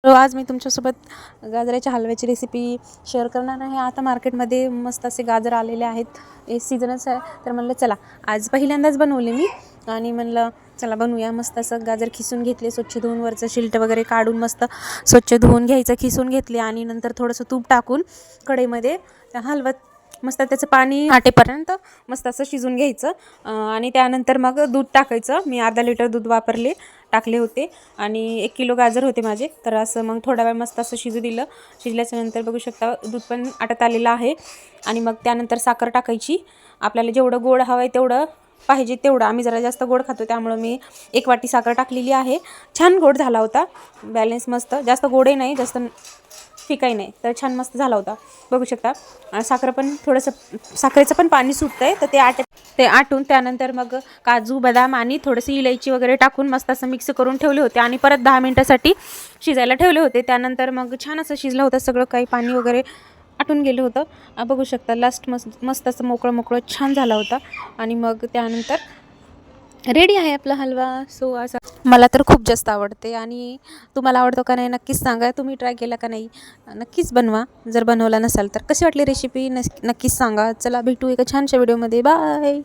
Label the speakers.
Speaker 1: तर आज मी तुमच्यासोबत गाजराच्या हलव्याची रेसिपी शेअर करणार आहे. आता मार्केटमध्ये मस्त असे गाजर आलेले आहेत, हे सीझनच आहे. तर म्हणलं चला आज पहिल्यांदाच बनवले मी आणि म्हणलं चला बनवूया. मस्त असं गाजर खिसून घेतले, स्वच्छ धुवून वरचं शिल्ट वगैरे काढून मस्त स्वच्छ धुवून घ्यायचं, खिसून घेतले आणि नंतर थोडंसं तूप टाकून कढईमध्ये हलवत मस्त त्याचं पाणी आटेपर्यंत मस्त असं शिजून घ्यायचं. आणि त्यानंतर मग दूध टाकायचं. मी अर्धा लिटर दूध टाकले होते आणि 1 किलो गाजर होते माझे. तर असं मग थोडा वेळ मस्त असं शिजू दिलं. शिजल्याच्या नंतर बघू शकता दूध पण आटत आलेलं आहे. आणि मग त्यानंतर साखर टाकायची. आपल्याला जेवढं गोड हवं आहे तेवढं पाहिजे तेवढं. आम्ही जरा जास्त गोड खातो त्यामुळं मी 1 वाटी साखर टाकलेली आहे. छान गोड झाला होता, बॅलन्स मस्त, जास्त गोडही नाही जास्त फिकाही नाही, तर छान मस्त झाला होता. बघू शकता साखर पण थोडंसं साखरेचं पण पाणी सुटतं आहे, तर ते आटून त्यानंतर मग काजू बदाम आणि थोडंसं इलायची वगैरे टाकून मस्त असं मिक्स करून ठेवले होते आणि परत 10 मिनिटासाठी शिजायला ठेवले होते. त्यानंतर मग छान असं शिजलं होतं, सगळं काही पाणी वगैरे आटून गेलं होतं. बघू शकता लास्ट मस्त असं मोकळं छान झाला होता. आणि मग त्यानंतर रेडी आहे आपला हलवा. सो असा मला तर खूप जास्त आवडते आणि तुम्हाला आवडतो का नाही नक्कीच सांगा. तुम्ही ट्राय केला का नाही नक्कीच बनवा, जर बनवला नसाल तर. कशी वाटली रेसिपी नक्कीच सांगा. चला भेटू एका छानशा व्हिडिओमध्ये. बाय.